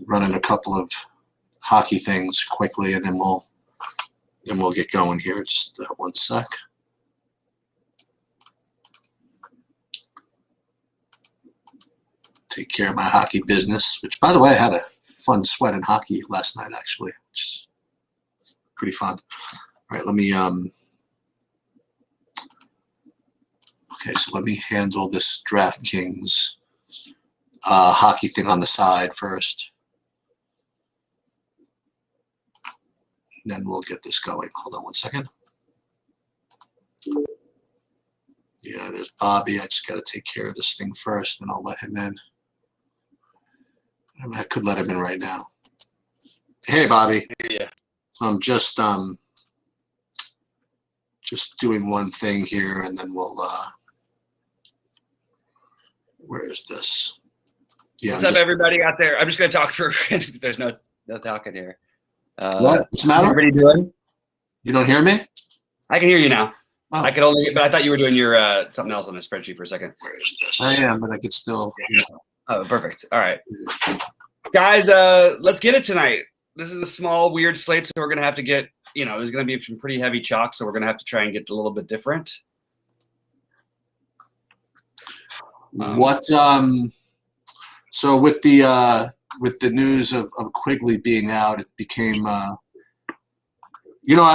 running a couple of hockey things quickly, and then we'll get going here. Just 1 sec. Take care of my hockey business, which, by the way, I had a fun sweat in hockey last night, actually, which is pretty fun. All right, let me okay, so let me handle this DraftKings hockey thing on the side first. And then we'll get this going. Hold on 1 second. Yeah, there's Bobby. I just got to take care of this thing first, and I'll let him in. I could let him in right now. Hey, Bobby. Yeah. So I'm just doing one thing here, and then we'll where is this? Yeah. What's up, everybody out there? I'm just going to talk through. There's no talking here. What's the matter? Everybody doing? You don't hear me? I can hear you now. Oh. I could only, but I thought you were doing your something else on the spreadsheet for a second. Where is this? I am, but I could still. Oh, perfect. All right, guys. Let's get it tonight. This is a small, weird slate, so we're gonna have to get. There's gonna be some pretty heavy chalk, so we're gonna have to try and get a little bit different. So with the news of Quigley being out, it became. I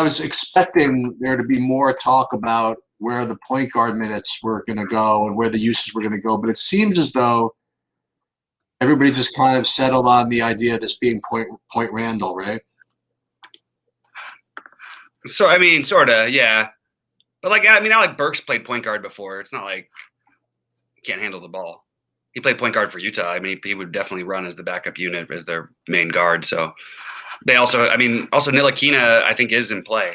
was expecting there to be more talk about where the point guard minutes were going to go and where the uses were going to go, but it seems as though everybody just kind of settled on the idea of this being point Randall, right? So I mean, sort of, yeah. But Alec Burks played point guard before. It's not like he can't handle the ball. He played point guard for Utah. I mean, he would definitely run as the backup unit as their main guard. So they also Ntilikina, I think, is in play.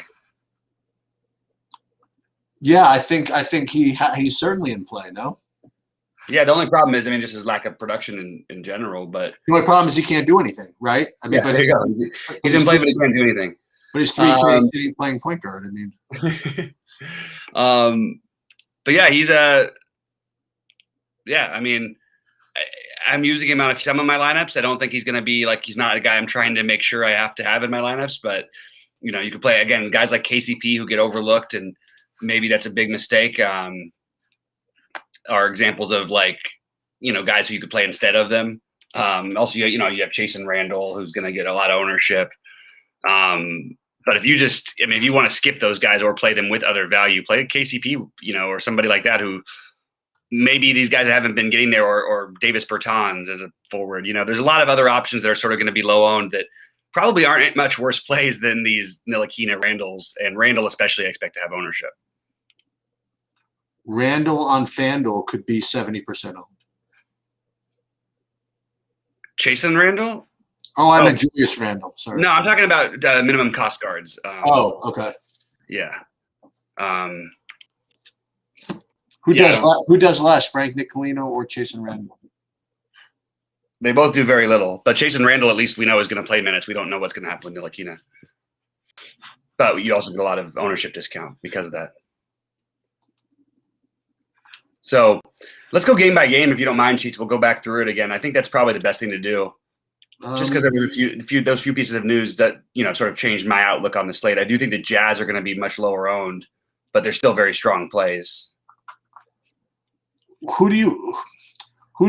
Yeah, I think he's certainly in play. No. Yeah, the only problem is, just his lack of production in general. But the only problem is he can't do anything, right? But there you go. He's in play, but he can't do anything. But he's 3K playing point guard. But yeah, he's I'm using him on some of my lineups. I don't think he's going to be he's not a guy I'm trying to make sure I have to have in my lineups. But, you could play, again, guys like KCP who get overlooked, and maybe that's a big mistake, are examples of guys who you could play instead of them. Also, you have Chasson Randall, who's going to get a lot of ownership. But if you want to skip those guys or play them with other value, play KCP, or somebody like that who – maybe these guys haven't been getting there, or Davis Bertans as a forward. There's a lot of other options that are sort of going to be low owned that probably aren't much worse plays than these Ntilikina Randalls, and Randall especially I expect to have ownership. Randall on FanDuel could be 70% owned. Chasson Randall? Oh, I meant Julius Randall. Sorry. No, I'm talking about minimum cost guards. Okay. Yeah. Who does less, Frank Nicolino or Chasson Randall? They both do very little, but Chasson Randall, at least we know, is going to play minutes. We don't know what's going to happen with Ntilikina. But you also get a lot of ownership discount because of that. So let's go game by game, if you don't mind, Sheets. We'll go back through it again. I think that's probably the best thing to do. Just because there were those few pieces of news that sort of changed my outlook on the slate. I do think the Jazz are going to be much lower owned, but they're still very strong plays. Who do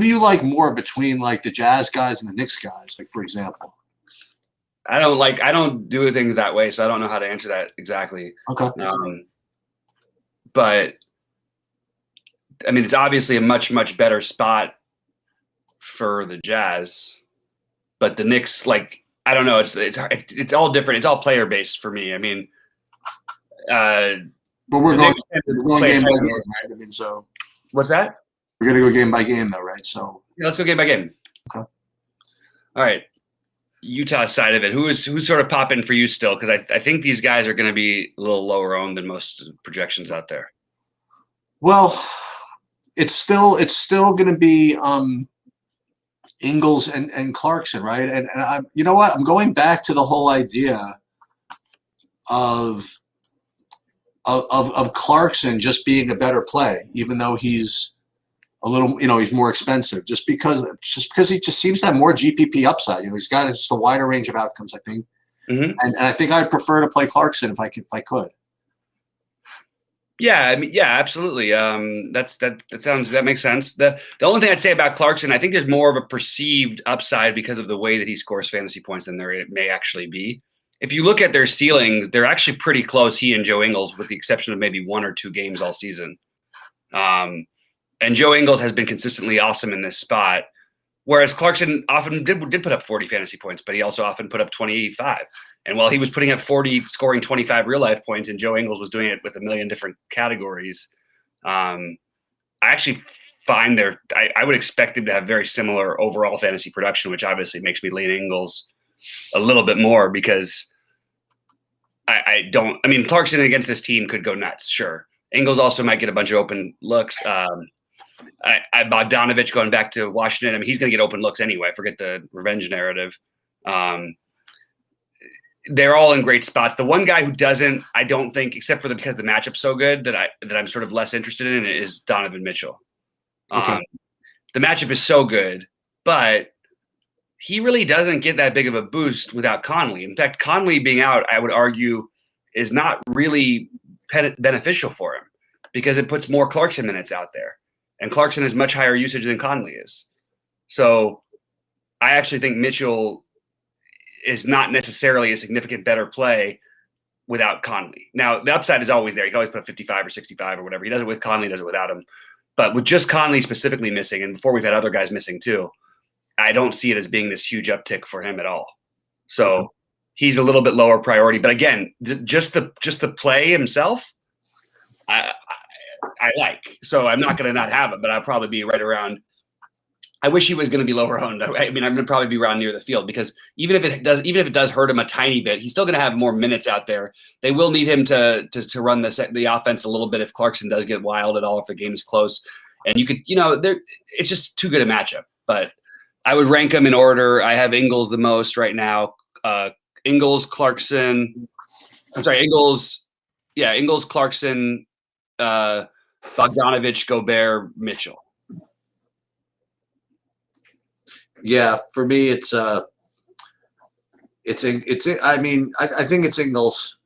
you like more between the Jazz guys and the Knicks guys, for example? I don't do things that way, so I don't know how to answer that exactly. Okay. But it's obviously a much, much better spot for the Jazz, but the Knicks, I don't know. It's all different. It's all player based for me. But we're going game by game, right? So. What's that? We're going to go game by game, though, right? So yeah, let's go game by game. Okay. All right. Utah side of it. Who's sort of popping for you still? Because I think these guys are going to be a little lower owned than most projections out there. Well, it's still going to be Ingles and Clarkson, right? And you know what? I'm going back to the whole idea of Clarkson just being a better play, even though he's a little, he's more expensive just because he just seems to have more GPP upside. He's got just a wider range of outcomes, I think. Mm-hmm. And I think I'd prefer to play Clarkson if I could. Yeah, I mean, yeah, absolutely. That makes sense. The only thing I'd say about Clarkson, I think there's more of a perceived upside because of the way that he scores fantasy points than there may actually be. If you look at their ceilings, they're actually pretty close. He and Joe Ingles, with the exception of maybe 1 or 2 games all season. And Joe Ingles has been consistently awesome in this spot, whereas Clarkson often did put up 40 fantasy points, but he also often put up 25. And while he was putting up 40, scoring 25 real life points, and Joe Ingles was doing it with a million different categories, I actually find I would expect him to have very similar overall fantasy production, which obviously makes me lean Ingles a little bit more because Clarkson against this team could go nuts, sure. Ingles also might get a bunch of open looks. Bogdanovich going back to Washington, he's going to get open looks anyway. Forget the revenge narrative. They're all in great spots. The one guy who doesn't, I don't think, except for because the matchup's so good that I'm sort of less interested in, is Donovan Mitchell. Okay. The matchup is so good, but he really doesn't get that big of a boost without Conley. In fact, Conley being out, I would argue, is not really beneficial for him because it puts more Clarkson minutes out there. And Clarkson has much higher usage than Conley is. So I actually think Mitchell is not necessarily a significant better play without Conley. Now, the upside is always there. You can always put 55 or 65 or whatever. He does it with Conley, does it without him. But with just Conley specifically missing, and before we've had other guys missing too, I don't see it as being this huge uptick for him at all. So he's a little bit lower priority. But again, just the play himself, I like. So I'm not going to not have it, but I'll probably be right around. I wish he was going to be lower owned. I'm going to probably be around near the field because even if it does hurt him a tiny bit, he's still going to have more minutes out there. They will need him to run the offense a little bit if Clarkson does get wild at all, if the game is close. And you could, it's just too good a matchup. But I would rank them in order. I have Ingles the most right now. Ingles, Clarkson. I'm sorry, Ingles. Yeah, Ingles, Clarkson, Bogdanovich, Gobert, Mitchell. Yeah, for me, I think it's Ingles.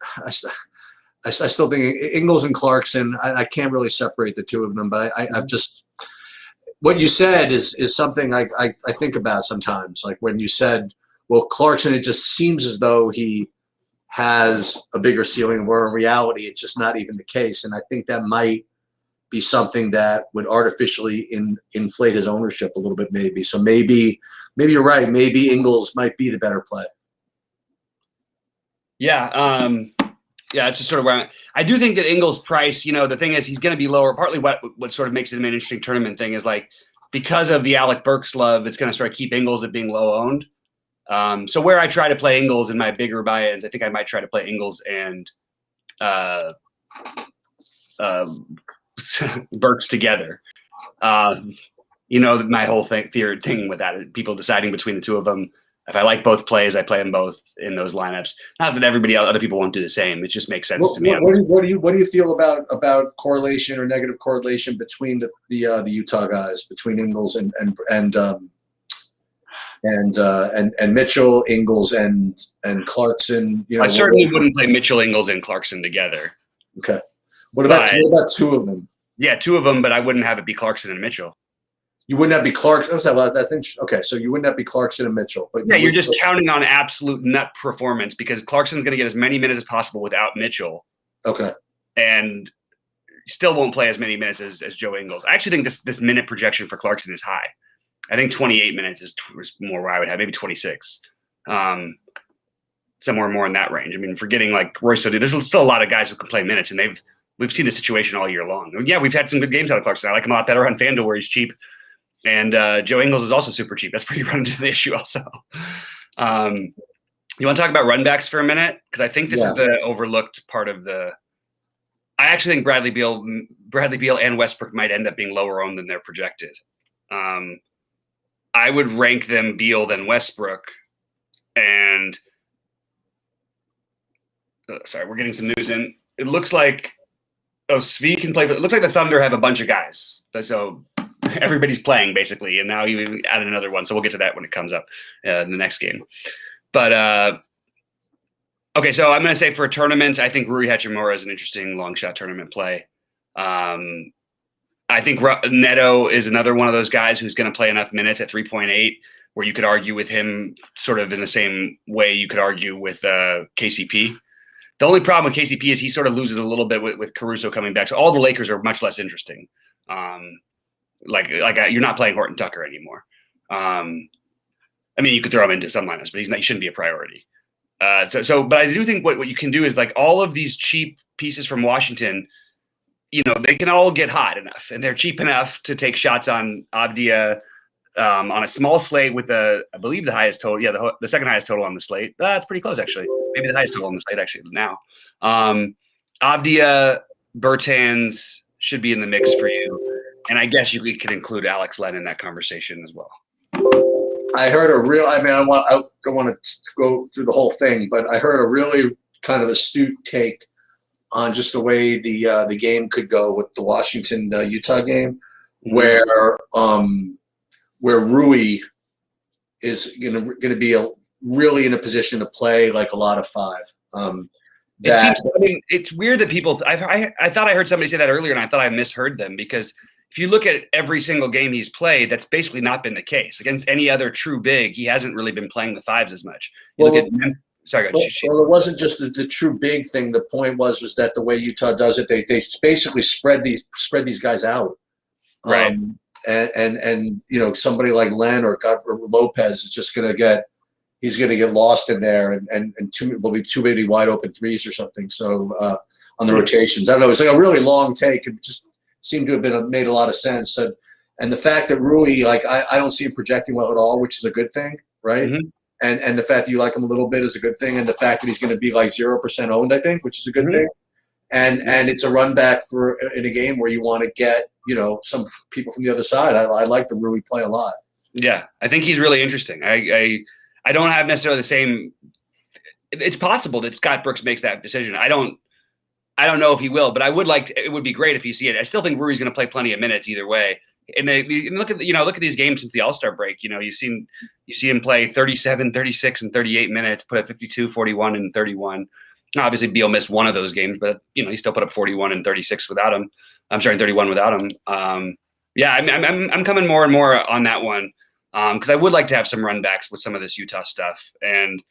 I still think Ingles and Clarkson. I can't really separate the two of them, but I've just what you said is something I think about sometimes. Like when you said, well, Clarkson, it just seems as though he has a bigger ceiling, where in reality it's just not even the case. And I think that might be something that would artificially inflate his ownership a little bit, maybe. So maybe you're right. Maybe Ingles might be the better play. Yeah. Yeah, it's just sort of where I do think that Ingles' price, the thing is he's going to be lower. Partly what sort of makes it an interesting tournament thing is like because of the Alec Burks love, it's going to sort of keep Ingles at being low owned. So where I try to play Ingles in my bigger buy-ins, I think I might try to play Ingles and Burks together. My whole thing with that, people deciding between the two of them. If I like both plays, I play them both in those lineups. Not that other people won't do the same. It just makes sense to me. What do you feel about correlation or negative correlation between the Utah guys, between Ingles and Mitchell, Ingles and Clarkson? I certainly wouldn't play Mitchell, Ingles, and Clarkson together. Okay. What about two of them? Yeah, two of them, but I wouldn't have it be Clarkson and Mitchell. You wouldn't have be Clarkson. Oh, that's interesting. Okay, so you wouldn't have be Clarkson and Mitchell. But yeah, you're just counting on absolute nut performance because Clarkson's going to get as many minutes as possible without Mitchell. Okay. And still won't play as many minutes as Joe Ingles. I actually think this minute projection for Clarkson is high. I think 28 minutes is more where I would have, maybe 26. Somewhere more in that range. I mean, forgetting like Royce O'Neal, there's still a lot of guys who can play minutes, and we've seen the situation all year long. Yeah, we've had some good games out of Clarkson. I like him a lot better on FanDuel where he's cheap. And Joe Ingles is also super cheap. That's where you run into the issue also. You want to talk about runbacks for a minute? Because I think this is the overlooked part of the – I actually think Bradley Beal and Westbrook might end up being lower owned than they're projected. I would rank them Beal than Westbrook. And sorry, we're getting some news in. It looks like Svi can play. It looks like the Thunder have a bunch of guys. So everybody's playing basically, and now you added another one. So we'll get to that when it comes up in the next game. But okay, so I'm going to say for tournaments, I think Rui Hachimura is an interesting long shot tournament play. I think Neto is another one of those guys who's going to play enough minutes at 3.8 where you could argue with him sort of in the same way you could argue with KCP. The only problem with KCP is he sort of loses a little bit with Caruso coming back. So all the Lakers are much less interesting. You're not playing Horton Tucker anymore. I mean, you could throw him into some lineups, but he shouldn't be a priority. But I do think what you can do is like all of these cheap pieces from Washington, they can all get hot enough and they're cheap enough to take shots on Avdia on a small slate with I believe the highest total. Yeah, the second highest total on the slate. That's pretty close actually. Maybe the highest total on the slate actually now. Avdia, Bertans should be in the mix for you. And I guess you could include Alex Len in that conversation as well. I heard I don't want to go through the whole thing, but I heard a really kind of astute take on just the way the game could go with the Washington Utah game, where Rui is going to be really in a position to play like a lot of five. It's weird that people. I thought I heard somebody say that earlier, and I thought I misheard them because if you look at every single game he's played, that's basically not been the case. Against any other true big, he hasn't really been playing the fives as much. Sorry, go ahead. Well, it wasn't just the true big thing. The point was that the way Utah does it, they basically spread these guys out. Right. And somebody like Len or Lopez is just going to get lost in there and will be too many wide open threes or something. So on the rotations, I don't know. It's like a really long take. It just seemed to have made a lot of sense. And the fact that Rui, I don't see him projecting well at all, which is a good thing, right? Mm-hmm. And the fact that you like him a little bit is a good thing. And the fact that he's going to be like 0% owned, I think, which is a good thing. And it's a run back in a game where you want to get, some people from the other side. I like the Rui play a lot. Yeah, I think he's really interesting. I don't have necessarily the same. It's possible that Scott Brooks makes that decision. I don't know if he will, but it would be great if you see it. I still think Rui's going to play plenty of minutes either way. And look at these games since the All-Star break. You see him play 37, 36, and 38 minutes, put up 52, 41, and 31. Obviously, Beal missed one of those games, but he still put up 41 and 36 without him. I'm sorry, 31 without him. I'm coming more and more on that one because I would like to have some run backs with some of this Utah stuff. And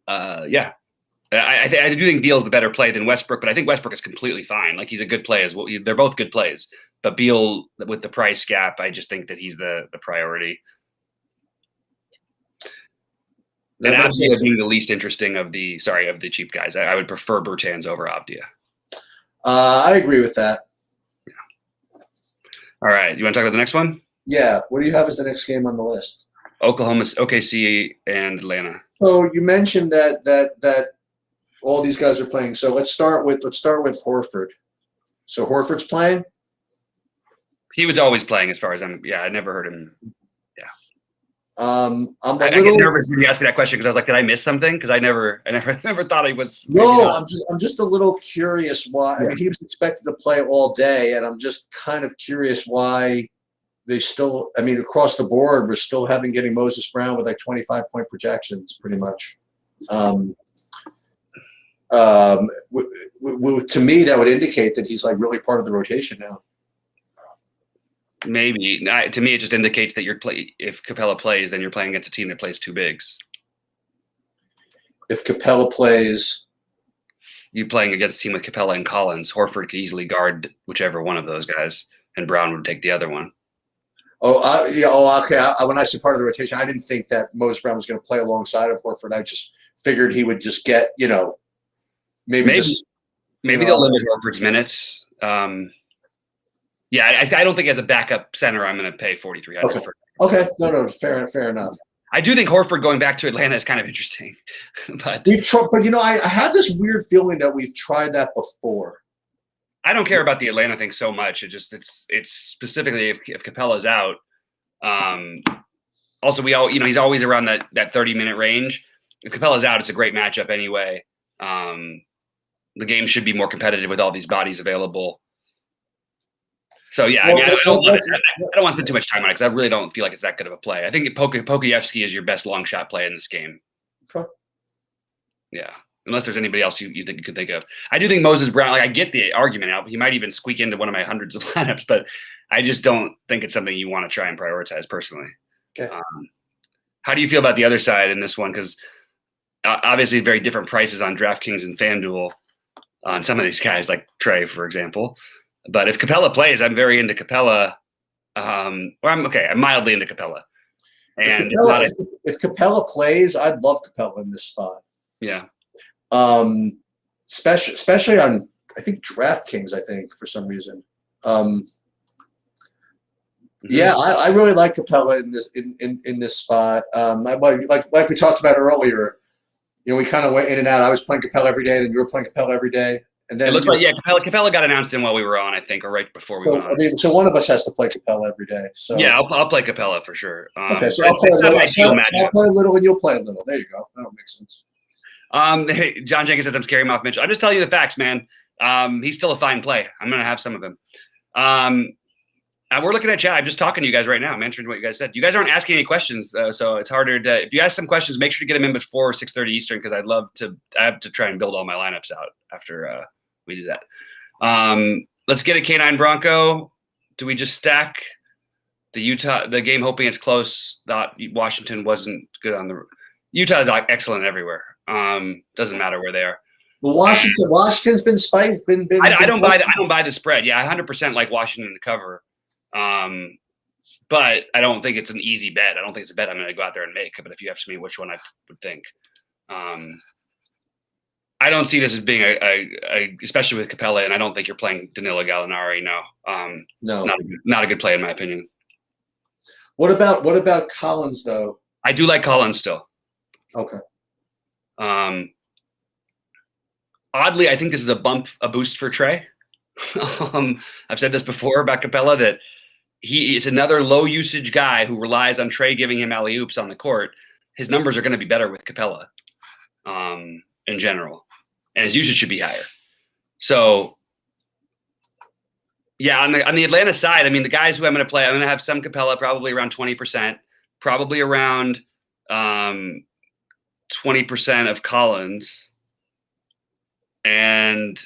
I do think Beal's the better play than Westbrook, but I think Westbrook is completely fine. Like he's a good play as well. They're both good plays, but Beal with the price gap, I just think that he's the priority. And Avdia being the least interesting of the cheap guys. I would prefer Bertans over Avdia. I agree with that. Yeah. All right. You want to talk about the next one? Yeah. What do you have as the next game on the list? Oklahoma, OKC, and Atlanta. So you mentioned that all these guys are playing. So let's start with Horford. So Horford's playing? He was always playing as far as I never heard him. Yeah. I get nervous when you ask me that question because I was like, did I miss something? Because I never thought he was. No, I'm just a little curious why. Yeah. I mean, he was expected to play all day, and I'm just kind of curious why they still. I mean, across the board, we're still getting Moses Brown with like 25-point projections, pretty much. To me, that would indicate that he's like really part of the rotation now. Maybe. To me, it just indicates that if Capella plays, then you're playing against a team that plays two bigs. If Capella plays, you playing against a team with Capella and Collins. Horford could easily guard whichever one of those guys, and Brown would take the other one. Okay. When I said part of the rotation, I didn't think that Moses Brown was going to play alongside of Horford. I just figured he would just get, maybe they'll limit Horford's minutes. I don't think as a backup center, I'm going to pay $4,300 for. Okay, no, fair enough. I do think Horford going back to Atlanta is kind of interesting, but I have this weird feeling that we've tried that before. I don't care about the Atlanta thing so much. It's specifically if Capella's out. Also, he's always around that 30-minute range. If Capella's out, it's a great matchup anyway. The game should be more competitive with all these bodies available. So yeah, I Well, mean, I well, don't want to. I don't want to spend too much time on it because I really don't feel like it's that good of a play. I think Pokuevsky is your best long shot play in this game. okay. Yeah, unless there's anybody else you think you could think of. I do think Moses Brown. Like I get the argument out. He might even squeak into one of my hundreds of lineups, but I just don't think it's something you want to try and prioritize personally. Okay. How do you feel about the other side in this one? Because obviously, very different prices on DraftKings and FanDuel on some of these guys, like Trey, for example. But if Capella plays, I'm very into Capella. I'm mildly into Capella. And if Capella plays, I'd love Capella in this spot. Yeah. Especially on, I think, DraftKings, I think, for some reason. Yeah, I really like Capella in this spot. Like we talked about earlier, we kind of went in and out. I was playing Capella every day, then you were playing Capella every day. And then it looks like Capella got announced in while we were on, I think, or right before we went on. I mean, so one of us has to play Capella every day. So yeah, I'll play Capella for sure. Okay, so I'll play a little and you'll play a little. There you go. That'll make sense. Hey, John Jenkins says I'm scaring him off Mitchell. I'm just telling you the facts, man. He's still a fine play. I'm gonna have some of him. We're looking at chat. I'm just talking to you guys right now. I'm answering what you guys said. You guys aren't asking any questions, so it's harder to. If you ask some questions, make sure to get them in before 6:30 Eastern because I have to try and build all my lineups out after we do that. Let's get a K9 Bronco. Do we just stack the game hoping it's close? Thought Washington wasn't good on the. Utah is excellent everywhere. Doesn't matter where they are. But Washington's been spiced. I don't buy the spread. Yeah, 100% like Washington to cover. But I don't think it's an easy bet. I don't think it's a bet I'm going to go out there and make. But if you ask me which one I would think, I don't see this as being especially with Capella, and I don't think you're playing Danilo Gallinari. No, no, not a good play in my opinion. What about Collins though? I do like Collins still. Okay. Oddly, I think this is a boost for Trey. I've said this before about Capella that it's another low usage guy who relies on Trey giving him alley oops on the court. His numbers are going to be better with Capella, in general, and his usage should be higher. So, yeah, on the Atlanta side, I mean, the guys who I'm going to play, I'm going to have some Capella, probably around 20%, probably around 20% of Collins, and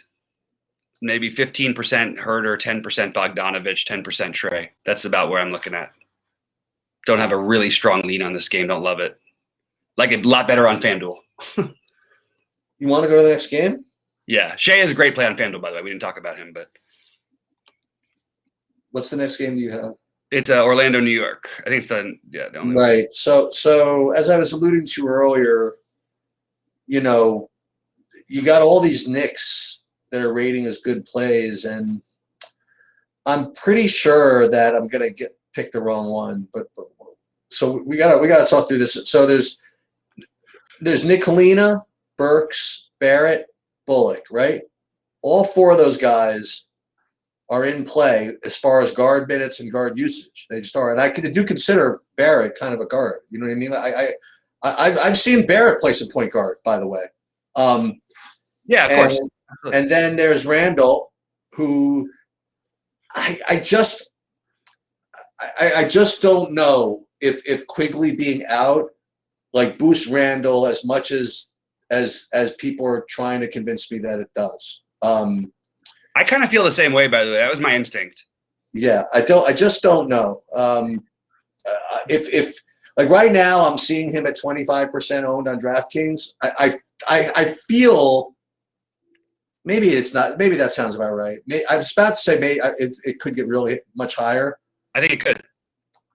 maybe 15% Herder, 10% Bogdanovich, 10% Trey. That's about where I'm looking at. Don't have a really strong lean on this game. Don't love it. Like it a lot better on FanDuel. You want to go to the next game? Yeah. Shea is a great play on FanDuel, by the way. We didn't talk about him, but. What's the next game do you have? It's Orlando, New York. I think it's the only one. Right. So as I was alluding to earlier, you got all these Knicks that are rating as good plays, and I'm pretty sure that I'm gonna pick the wrong one. But so we gotta talk through this. So there's Nicolina, Burks, Barrett, Bullock, right? All four of those guys are in play as far as guard minutes and guard usage. They just are, and I do consider Barrett kind of a guard. You know what I mean? I've seen Barrett play some point guard, by the way. Yeah, of course. And then there's Randall, who I just don't know if Quigley being out like boosts Randall as much as people are trying to convince me that it does. I kind of feel the same way, by the way. That was my instinct. Yeah, I just don't know. If like right now I'm seeing him at 25% owned on DraftKings. I feel. Maybe it's not. Maybe that sounds about right. I was about to say it could get really much higher. I think it could.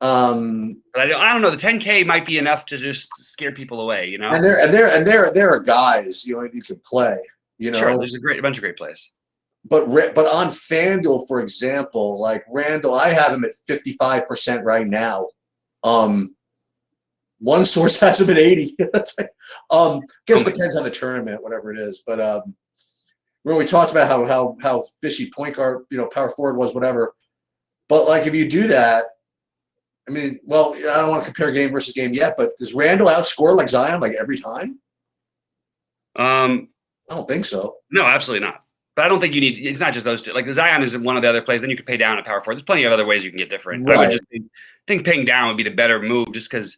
But I don't know. The 10K might be enough to just scare people away, And there are guys you can play. Sure, there's a bunch of great plays. But on FanDuel, for example, like Randall, I have him at 55% right now. One source has him at 80. Guess depends on the tournament, whatever it is. But we talked about how fishy point guard, power forward was, whatever. But like if you do that, I mean, well, I don't want to compare game versus game yet, but does Randall outscore like Zion like every time? I don't think so. No, absolutely not. But I don't think you need. It's not just those two. Like Zion is one of the other plays. Then you could pay down at power forward. There's plenty of other ways you can get different. Right. I would just think paying down would be the better move, just because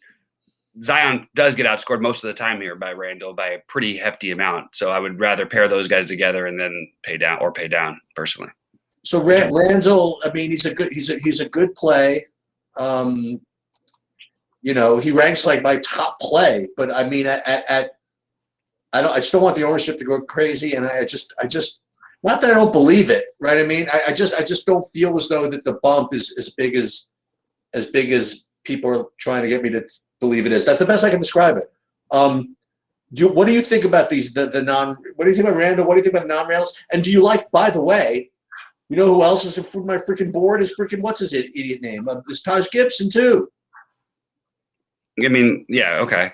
Zion does get outscored most of the time here by Randall by a pretty hefty amount. So I would rather pair those guys together and then pay down personally. So Randall, I mean, he's a good play. You know, he ranks like my top play, but I mean, I just don't want the ownership to go crazy, and I just not that I don't believe it, right? I mean, I just don't feel as though that the bump is as big as people are trying to get me to believe it is. That's the best I can describe it. What do you think about these what do you think about Randall? What do you think about the non-Randalls? And do you like, by the way, you know who else is in my freaking board is freaking what's his idiot name? There's Taj Gibson too. I mean, yeah, okay.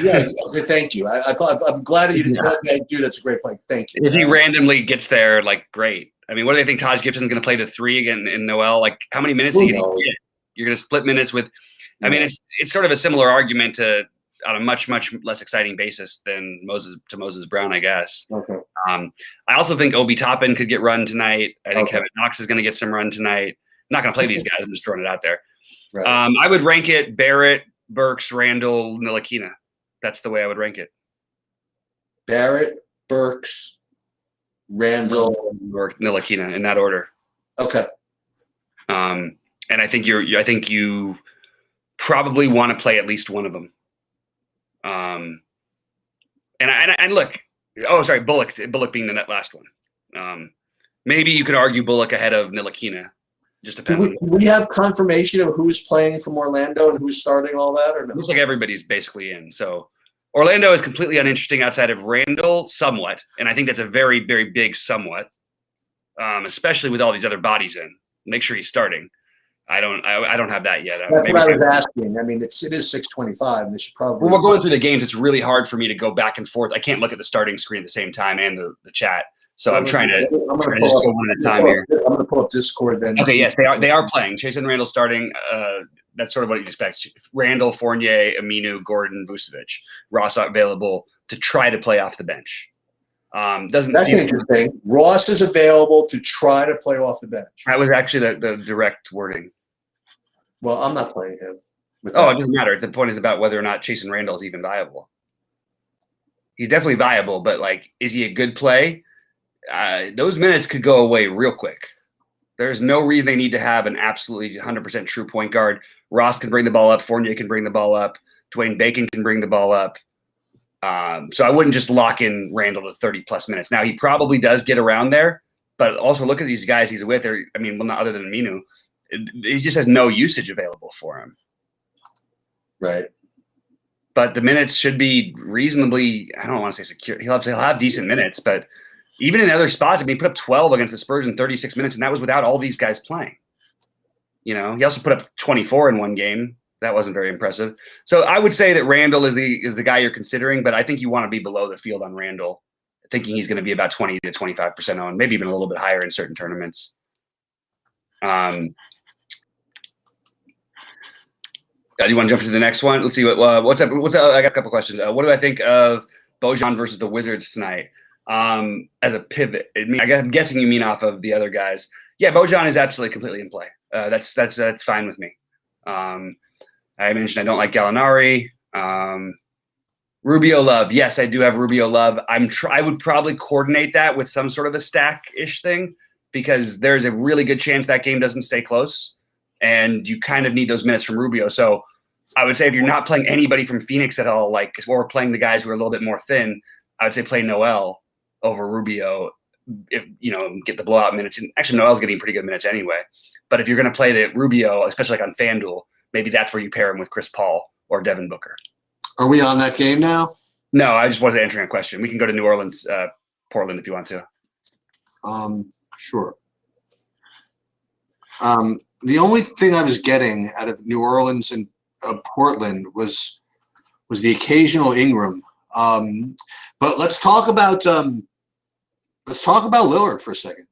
Yeah, okay, thank you. I'm glad that you didn't tell me. Thank you. That's a great play. Thank you. If he randomly gets there, like, great. I mean, what do they think Taj Gibson's going to play the 3 again in Noel? Like, how many minutes do you get? You're going to split minutes with. I mean, it's sort of a similar argument on a much less exciting basis than Moses Brown, I guess. Okay. I also think Obi Toppin could get run tonight. I think Kevin Knox is going to get some run tonight. I'm not going to play these guys. I'm just throwing it out there. Right. I would rank it Barrett, Burks, Randall, Ntilikina. That's the way I would rank it. Barrett, Burks, Randall, or Ntilikina in that order. Okay. And I think you probably want to play at least one of them. And look, sorry, Bullock being the net last one. Maybe you could argue Bullock ahead of Ntilikina. Just depends. Do we have confirmation of who's playing from Orlando and who's starting all that, or no? Looks like everybody's basically in. So Orlando is completely uninteresting outside of Randall, somewhat, and I think that's a very, very big somewhat, especially with all these other bodies in. Make sure he's starting. I don't have that yet. That's what I was asking. I mean, it is 6:25. They should probably. When we're going through the games, it's really hard for me to go back and forth. I can't look at the starting screen at the same time and the chat. So I'm trying to just go one at a time here. I'm going to pull up Discord then. Okay, yes, they are playing. Chase and Randall starting. That's sort of what you expect. Randall, Fournier, Aminu, Gordon, Vucevic. Ross available to try to play off the bench. That's interesting. Ross is available to try to play off the bench. That was actually the direct wording. Well, I'm not playing him. It doesn't matter. The point is about whether or not Chase and Randall is even viable. He's definitely viable, but like, is he a good play? Those minutes could go away real quick. There's no reason they need to have an absolutely 100% true point guard. Ross can bring the ball up. Fournier can bring the ball up. Dwayne Bacon can bring the ball up. So I wouldn't just lock in Randall to 30-plus minutes. Now, he probably does get around there, but also look at these guys he's with. Not other than Aminu. He just has no usage available for him. Right. But the minutes should be reasonably, I don't want to say secure. He'll have decent minutes, but even in other spots, he put up 12 against the Spurs in 36 minutes, and that was without all these guys playing. He also put up 24 in one game. That wasn't very impressive. So I would say that Randall is the guy you're considering, but I think you want to be below the field on Randall, thinking he's going to be about 20 to 25% owned, maybe even a little bit higher in certain tournaments. Do you want to jump to the next one? Let's see what's up. I got a couple questions. What do I think of Bojan versus the Wizards tonight? As a pivot, I'm guessing you mean off of the other guys. Yeah, Bojan is absolutely completely in play. That's fine with me. I mentioned I don't like Gallinari. Rubio Love. Yes, I do have Rubio Love. I would probably coordinate that with some sort of a stack-ish thing because there's a really good chance that game doesn't stay close, and you kind of need those minutes from Rubio. So I would say if you're not playing anybody from Phoenix at all, or playing the guys who are a little bit more thin, I would say play Noel over Rubio if get the blowout minutes. And actually, Noel's getting pretty good minutes anyway. But if you're going to play the Rubio, especially like on FanDuel, maybe that's where you pair him with Chris Paul or Devin Booker. Are we on that game now? No, I just wasn't answering a question. We can go to New Orleans, Portland if you want to. Sure. The only thing I was getting out of New Orleans and Portland was the occasional Ingram. But let's talk about Lillard for a second.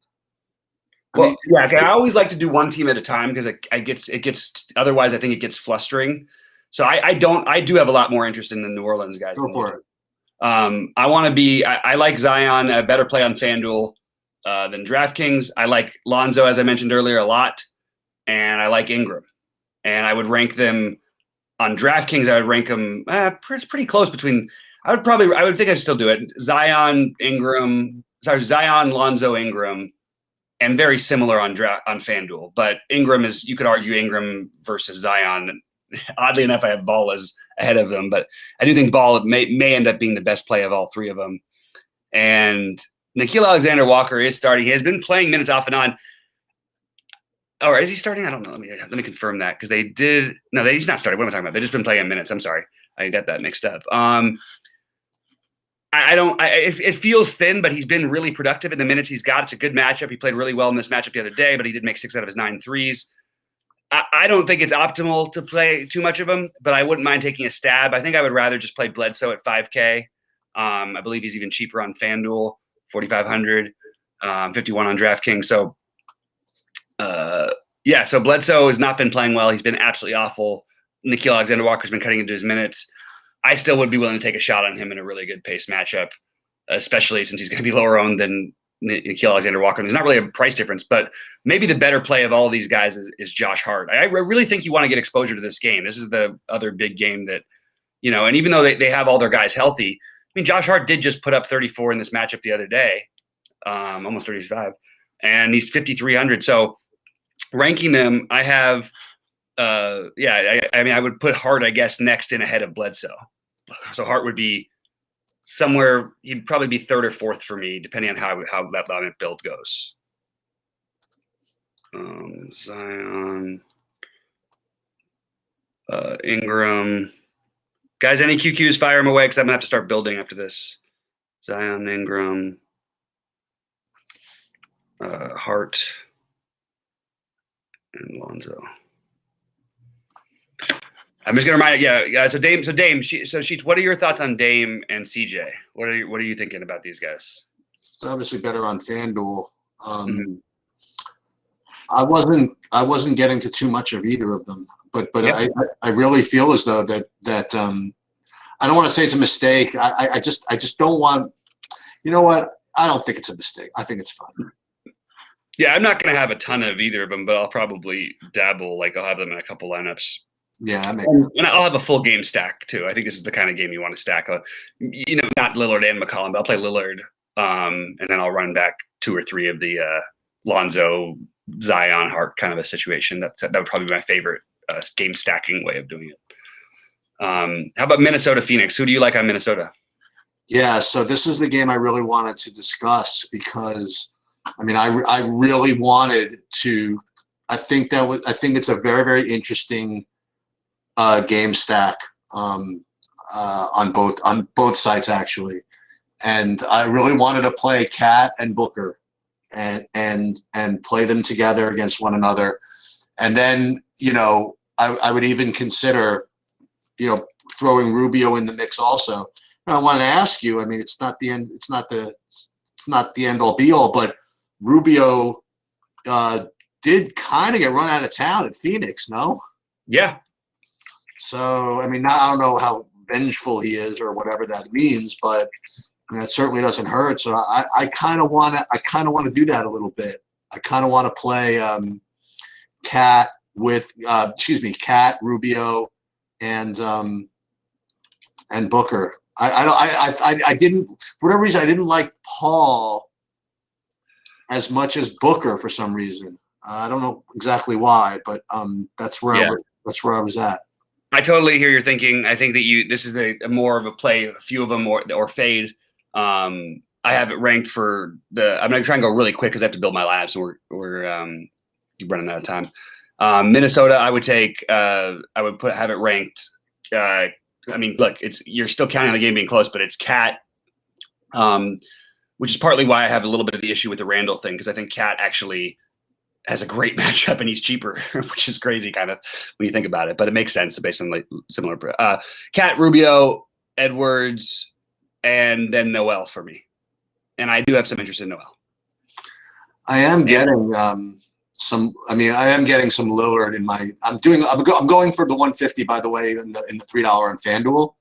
I always like to do one team at a time because it gets otherwise I think it gets flustering. So I do have a lot more interest in the New Orleans guys. Go for it. I want to be. I like Zion. A better play on FanDuel. Then DraftKings, I like Lonzo, as I mentioned earlier, a lot, and I like Ingram. And I would rank them on DraftKings. I would rank them pretty close between. I would think I'd still do it. Zion, Lonzo, Ingram, and very similar on FanDuel. But Ingram is, you could argue Ingram versus Zion. Oddly enough, I have Ball as ahead of them, but I do think Ball may end up being the best play of all three of them. And Nickeil Alexander-Walker is starting. He has been playing minutes off and on. Or is he starting? I don't know. Let me confirm that, because they did. No, he's not starting. What am I talking about? They've just been playing minutes. I'm sorry, I got that mixed up. It feels thin, but he's been really productive in the minutes he's got. It's a good matchup. He played really well in this matchup the other day, but he did make 6 out of his 9 threes. I don't think it's optimal to play too much of him, but I wouldn't mind taking a stab. I think I would rather just play Bledsoe at 5K. I believe he's even cheaper on FanDuel, 4,500, 51 on DraftKings. So, so Bledsoe has not been playing well. He's been absolutely awful. Nickeil Alexander-Walker's been cutting into his minutes. I still would be willing to take a shot on him in a really good pace matchup, especially since he's going to be lower owned than Nickeil Alexander-Walker. There's not really a price difference, but maybe the better play of all of these guys is Josh Hart. I really think you want to get exposure to this game. This is the other big game that, and even though they have all their guys healthy, I mean, Josh Hart did just put up 34 in this matchup the other day, almost 35, and he's 5,300. So ranking them, I have, I would put Hart, I guess, next in ahead of Bledsoe. So Hart would be somewhere, he'd probably be 3rd or 4th for me, depending on how that lineup build goes. Zion, Ingram. Guys, any QQs, fire them away, because I'm going to have to start building after this. Zion, Ingram, Hart, and Lonzo. I'm just gonna remind you, So Dame. Sheets, what are your thoughts on Dame and CJ? What are you thinking about these guys? It's obviously better on FanDuel. Mm-hmm. I wasn't getting to too much of either of them, but yeah. I really feel as though that I don't want to say it's a mistake. I just don't want. You know what? I don't think it's a mistake. I think it's fun. Yeah, I'm not gonna have a ton of either of them, but I'll probably dabble. Like, I'll have them in a couple lineups. Yeah, and I'll have a full game stack too. I think this is the kind of game you want to stack. Not Lillard and McCollum, but I'll play Lillard, and then I'll run back 2 or 3 of the Lonzo, Zion, Hart kind of a situation. That would probably be my favorite game stacking way of doing it. How about Minnesota, Phoenix? Who do you like on Minnesota? Yeah, so this is the game I really wanted to discuss, because I really wanted to. I think it's a very, very interesting game stack on both sides, actually, and I really wanted to play Cat and Booker and play them together against one another, and then I would even consider throwing Rubio in the mix also. And I wanted to ask you. It's not the end. It's not the end all be all, but Rubio did kind of get run out of town at Phoenix, no? Yeah. So, now I don't know how vengeful he is or whatever that means, but it certainly doesn't hurt. So I kind of want to do that a little bit. I kind of want to play Cat with Cat, Rubio, and Booker. I didn't, for whatever reason, I didn't like Paul as much as Booker for some reason. I don't know exactly why, but that's where I was at. I totally hear your thinking. I think that this is a more of a play, a few of them or fade. I have it ranked for I'm going to try and go really quick because I have to build my lineup, so we're running out of time. Minnesota, I would take. I would have it ranked. Look, you're still counting on the game being close, but it's Cat, which is partly why I have a little bit of the issue with the Randall thing, because I think Cat actually has a great matchup and he's cheaper, which is crazy kind of when you think about it, but it makes sense based on similar. Cat, Rubio, Edwards, and then Noel for me. And I do have some interest in Noel. I am getting some. I am getting some Lillard in my. I'm going for the 150, by the way, in the $3 on FanDuel.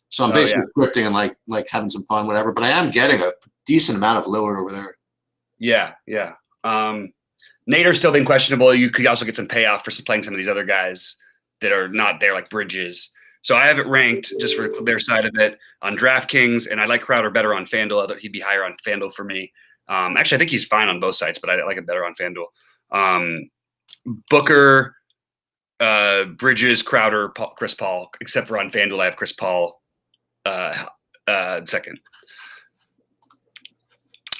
So I'm basically scripting and like having some fun, whatever. But I am getting a decent amount of Lillard over there. Yeah, yeah. Nader's still been questionable. You could also get some payoff for playing some of these other guys that are not there, like Bridges. So I have it ranked just for their side of it on DraftKings, and I like Crowder better on FanDuel. He'd be higher on FanDuel for me. Actually, I think he's fine on both sites, but I like it better on FanDuel. Booker, Bridges, Crowder, Chris Paul, except for on FanDuel, I have Chris Paul second.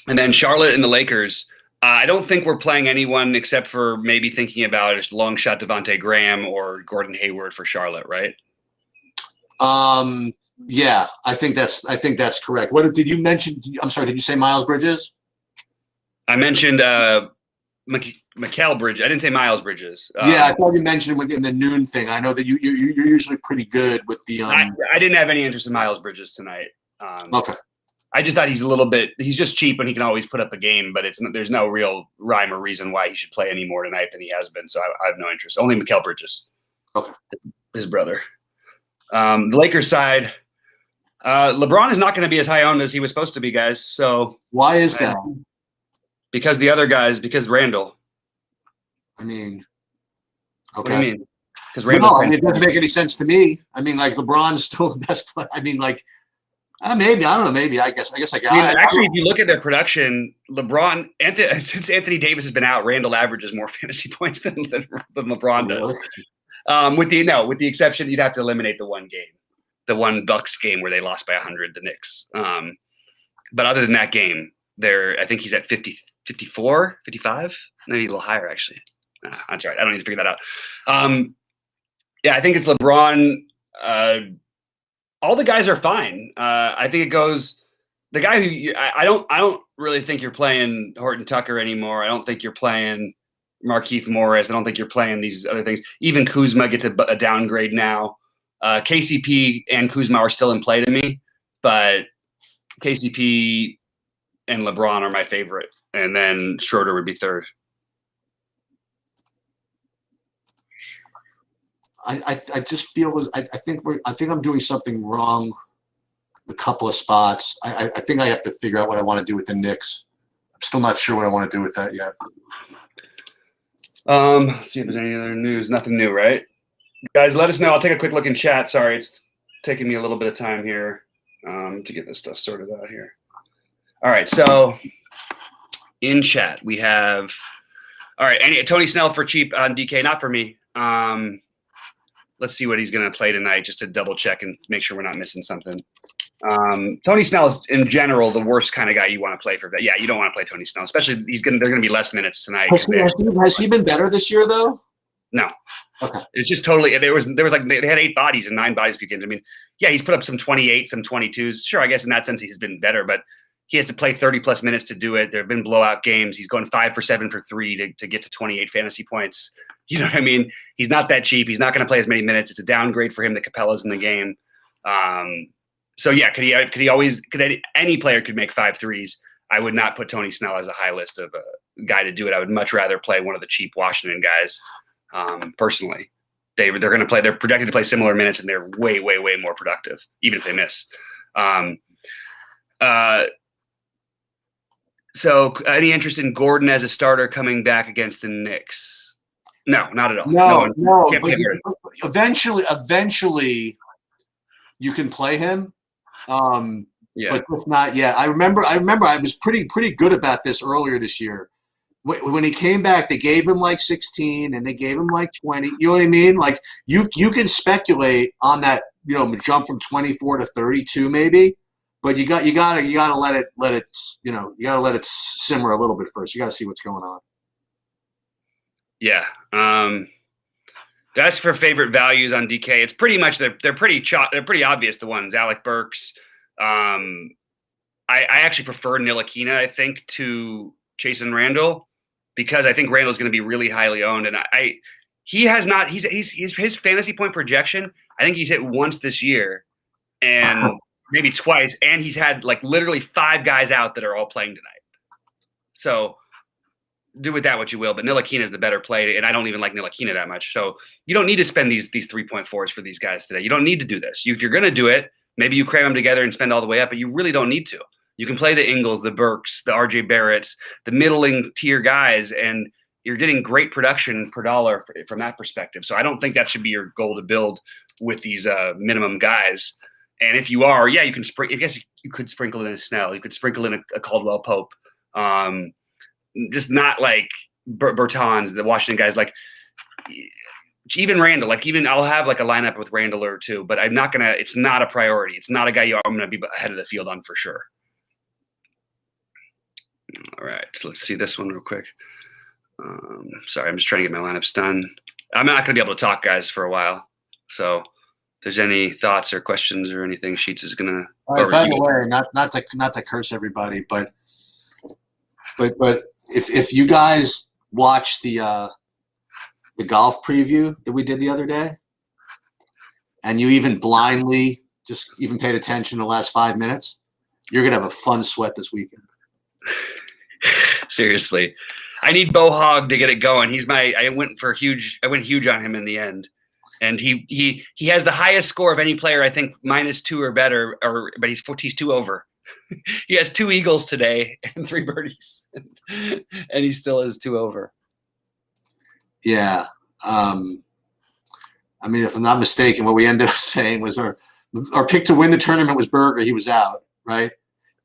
And then Charlotte and the Lakers. I don't think we're playing anyone except for maybe thinking about a long shot Devontae Graham or Gordon Hayward for Charlotte, right? Yeah, I think that's correct. What did you mention? I'm sorry, did you say Miles Bridges? I mentioned Mikal Bridges. I didn't say Miles Bridges. Yeah, I thought you mentioned within the noon thing. I know that you're usually pretty good with the. I didn't have any interest in Miles Bridges tonight. Okay. I just thought he's just cheap and he can always put up a game, but there's no real rhyme or reason why he should play any more tonight than he has been. So I have no interest. Only Mikal Bridges. Okay. His brother. The Lakers side, LeBron is not going to be as high owned as he was supposed to be, guys. So why is that? Because the other guys, because Randall. I mean, okay. What do you mean? Because Randall. No, it doesn't make any sense to me. I mean, like LeBron's still the best player. I mean, like. Maybe I don't know. Maybe I guess I got. Actually, if you look at their production, since Anthony Davis has been out, Randall averages more fantasy points than LeBron does. With the exception, you'd have to eliminate the one Bucks game where they lost by 100, the Knicks. But other than that game, I think he's at 50, 54, 55, maybe a little higher actually. That's right. I don't need to figure that out. Yeah, I think it's LeBron. All the guys are fine. I think it goes. The guy who I don't really think you're playing Horton Tucker anymore. I don't think you're playing Markieff Morris. I don't think you're playing these other things. Even Kuzma gets a downgrade now. KCP and Kuzma are still in play to me, but KCP and LeBron are my favorite, and then Schroeder would be third. I just feel I think I'm doing something wrong. A couple of spots. I think I have to figure out what I want to do with the Knicks. I'm still not sure what I want to do with that yet. Let's see if there's any other news. Nothing new, right? Guys, let us know. I'll take a quick look in chat. Sorry, it's taking me a little bit of time here to get this stuff sorted out here. All right, so in chat we have. All right, Tony Snell for cheap on DK, not for me. Let's see what he's going to play tonight, just to double check and make sure we're not missing something. Tony Snell is, in general, the worst kind of guy you want to play for. But yeah, you don't want to play Tony Snell, especially they're going to be less minutes tonight. Has he been better this year though? No. Okay. It's just totally. There was like they had 8 bodies and 9 bodies weekends. I mean, yeah, he's put up some 28, some 22s. Sure, I guess in that sense he's been better, but he has to play 30 plus minutes to do it. There have been blowout games. He's going 5 for 7 for 3 to get to 28 fantasy points. You know what I mean? He's not that cheap. He's not going to play as many minutes. It's a downgrade for him that Capella's in the game. So yeah, any player could make 5 threes. I would not put Tony Snell as a high list of a guy to do it. I would much rather play one of the cheap Washington guys. Personally, they're going to play. They're projected to play similar minutes, and they're way, way, way more productive, even if they miss. So, any interest in Gordon as a starter coming back against the Knicks? No, not at all. No. Eventually, you can play him. Yeah. But just not yet. I remember I was pretty good about this earlier this year. When he came back, they gave him like 16 and they gave him like 20. You know what I mean? Like you can speculate on that, jump from 24 to 32 maybe, but you gotta let it simmer a little bit first. You gotta see what's going on. Yeah. That's for favorite values on DK. It's pretty much they're pretty obvious, the ones. Alec Burks. I actually prefer Ntilikina, I think, to Chasson Randle, because I think Randall's going to be really highly owned, and his fantasy point projection, I think he's hit once this year, and maybe twice, and he's had like literally 5 guys out that are all playing tonight. So do with that what you will, but Ntilikina is the better play, and I don't even like Ntilikina that much. So you don't need to spend these 3.4s for these guys today. You don't need to do this. If you're going to do it, maybe you cram them together and spend all the way up, but you really don't need to. You can play the Ingles, the Burks, the RJ Barretts, the middling tier guys, and you're getting great production per dollar from that perspective. So I don't think that should be your goal to build with these minimum guys. And if you are, yeah, you can I guess you could sprinkle in a Snell, you could sprinkle in a Caldwell Pope, just not like Bertans, the Washington guys. Like even Randall, like even I'll have like a lineup with Randall or two, but I'm not gonna. It's not a priority. It's not a guy I'm gonna be ahead of the field on for sure. All right, so let's see this one real quick. Sorry, I'm just trying to get my lineups done. I'm not going to be able to talk, guys, for a while. So if there's any thoughts or questions or anything, Sheets is going to. All right, by the way, not to curse everybody, but if you guys watch the golf preview that we did the other day, and you even blindly just even paid attention the last 5 minutes, you're going to have a fun sweat this weekend. Seriously, I need Bo Hogg to get it going. I went huge on him in the end, and he has the highest score of any player. I think -2 or better, but he's 2 over. He has 2 eagles today and 3 birdies, and he still is 2 over. Yeah, I mean, if I'm not mistaken, what we ended up saying was our pick to win the tournament was Berger. He was out, right?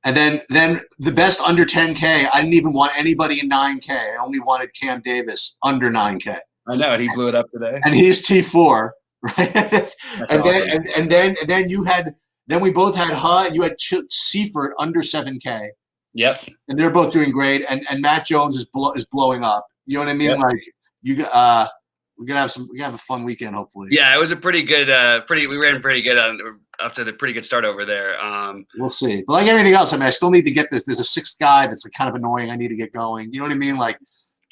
And then the best under 10K, I didn't even want anybody in 9K. I only wanted Cam Davis under 9K. I know, and he blew it up today. And he's T4, right? and then we both had and you had Seifert under 7K. Yep. And they're both doing great. And Matt Jones is blowing up. You know what I mean? Yep. Like we're gonna have a fun weekend, hopefully. Yeah, it was a pretty good. We ran pretty good up to the pretty good start over there. We'll see. But like anything else, I mean, I still need to get this. There's a 6th guy that's kind of annoying. I need to get going. You know what I mean? Like,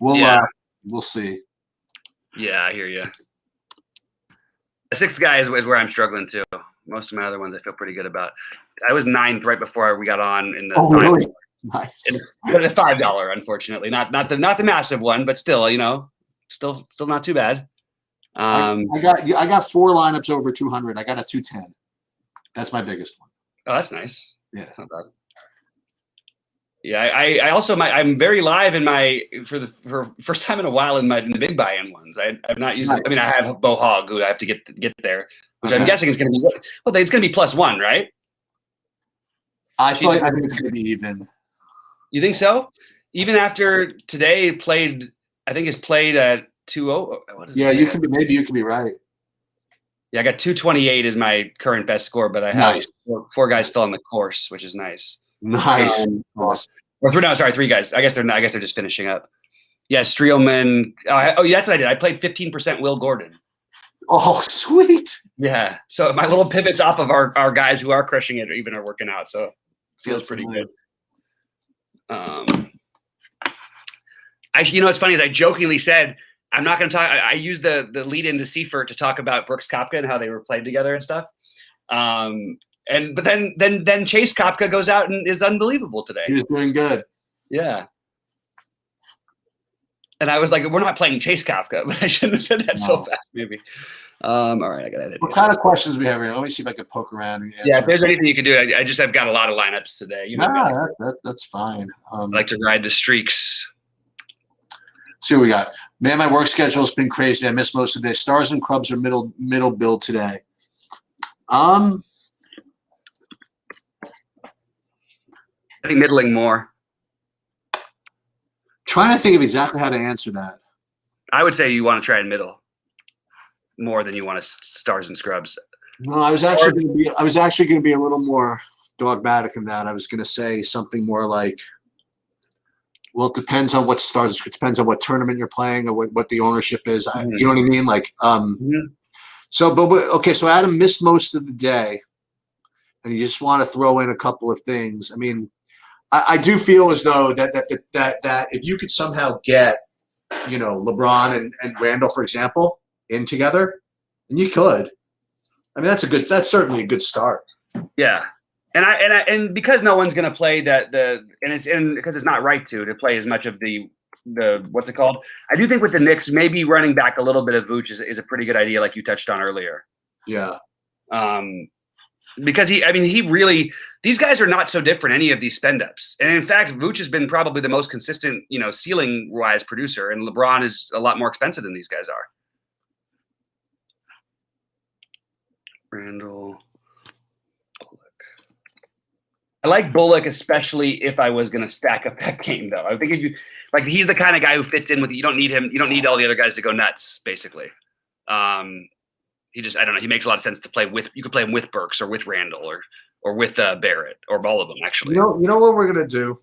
we'll see. Yeah, I hear you. The 6th guy is where I'm struggling too. Most of my other ones I feel pretty good about. I was 9th right before we got on in the. Oh, really? Nice. But a $5, unfortunately, not the massive one, but still, still not too bad. I got 4 lineups over 200. I got a 210. That's my biggest one. Oh, that's nice. Yeah, that's not bad. Yeah, I also I'm very live in for first time in a while in the big buy-in ones. I've not used it. I mean, I have Bo Hogg, who I have to get there, which I'm guessing is going to be it's going to be +1, right? I think it's going to be even. You think so? Even after today I think it's played at 2-0. Yeah, maybe you could be right. Yeah, I got 228 is my current best score, but I have 4 guys still on the course, which is nice. Nice. Awesome. Or 3 guys. I guess they're just finishing up. Yeah, Streelman. Oh, yeah, that's what I did. I played 15% Will Gordon. Oh, sweet. Yeah. So my little pivots off of our guys who are crushing it even are working out. So it feels pretty good. It's funny is I jokingly said I'm not going to talk. I used the lead into Seifert to talk about Brooks Koepka and how they were played together and stuff. But then Chase Koepka goes out and is unbelievable today. He was doing good. Yeah. And I was like, we're not playing Chase Koepka, but I shouldn't have said that so fast, maybe. All right, I got to edit. What kind of questions we have here? Let me see if I can poke around. And if there's anything you can do, I've got a lot of lineups today. That's fine. I like to ride the streaks. Let's see what we got. Man, my work schedule has been crazy. I missed most of the day. Stars and Clubs are middle build today. I think middling more. Trying to think of exactly how to answer that. I would say you want to try in middle more than you want to Stars and Scrubs. No, I was actually going to be a little more dogmatic in that. I was going to say something more like, well, it depends on what Stars. It depends on what tournament you're playing or what the ownership is. You know what I mean? Like, So, so Adam missed most of the day, and you just want to throw in a couple of things. I mean, I do feel as though that if you could somehow get, LeBron and Randall, for example, in together, and you could. I mean, that's certainly a good start. Yeah. And because no one's going to play because it's not right to play as much of the what's it called? I do think with the Knicks, maybe running back a little bit of Vooch is a pretty good idea, like you touched on earlier. Yeah. because he really, these guys are not so different, any of these spend ups. And in fact, Vooch has been probably the most consistent, ceiling wise producer, and LeBron is a lot more expensive than these guys are. Randall. I like Bullock, especially if I was going to stack up that game, though. I think if you he's the kind of guy who fits in with you don't need him. You don't need all the other guys to go nuts, basically. He just, I don't know. He makes a lot of sense to play with. You could play him with Burks or with Randall or with Barrett or all of them, actually. You know what we're going to do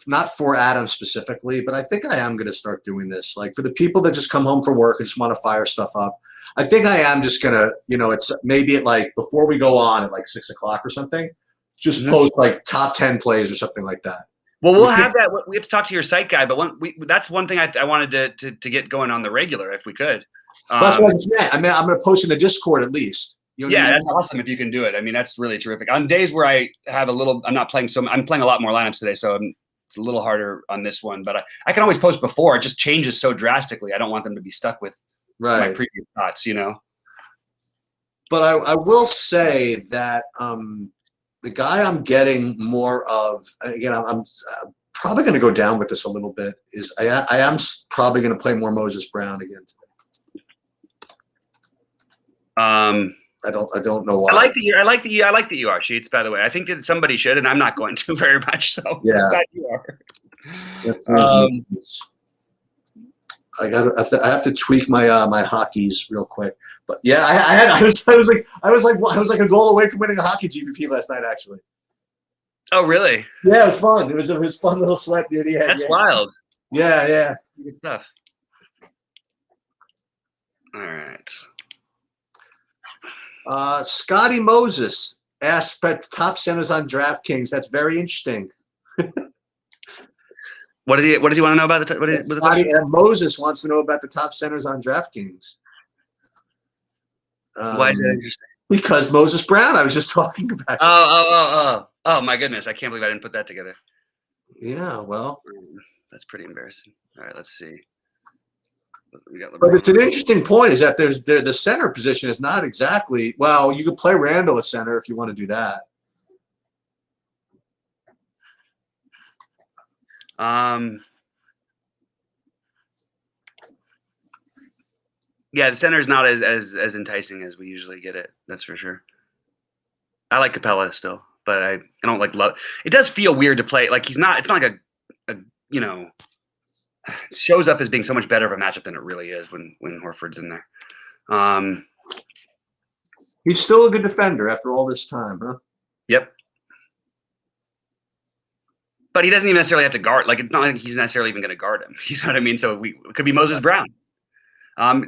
not for Adam specifically, but I think I am going to start doing this. Like for the people that just come home from work and just want to fire stuff up. I think I am just going to, it's maybe at like before we go on at like 6 o'clock or something, just post like top 10 plays or something like that. Well, we'll have that. We have to talk to your site guy, but that's one thing I wanted to get going on the regular if we could. That's what I just meant. I mean, I'm going to post in the Discord at least. That's awesome if you can do it. I mean, that's really terrific. On days where I have I'm not playing I'm playing a lot more lineups today, so it's a little harder on this one. But I can always post before. It just changes so drastically. I don't want them to be stuck with my previous thoughts, But I will say that the guy I'm getting more of, again, I'm probably going to go down with this a little bit, is I am probably going to play more Moses Brown again today. I don't know why. I like that you are Sheets, by the way. I think that somebody should, and I'm not going to very much. So yeah, you are. I have to tweak my my hockeys real quick. But yeah, I was like a goal away from winning a hockey GPP last night, actually. Oh really? Yeah, it was fun. It was a fun little sweat near the end. That's wild. Yeah. Good stuff. All right. Scotty Moses asked about top centers on DraftKings. That's very interesting. What does he want to know about Scotty Moses wants to know about the top centers on DraftKings. Why is that interesting? Because Moses Brown, I was just talking about. Oh my goodness! I can't believe I didn't put that together. Yeah, well, that's pretty embarrassing. All right, let's see. But it's an interesting point, is that the center position is not exactly, well, you could play Randall at center if you want to do that. Yeah, the center is not as enticing as we usually get it. That's for sure. I like Capella still, but I don't like love. It does feel weird to play. Like it's not like a it shows up as being so much better of a matchup than it really is when Horford's in there. He's still a good defender after all this time, huh? Yep. But he doesn't even necessarily have to guard. Like it's not like he's necessarily even going to guard him. You know what I mean? So it could be Moses Brown.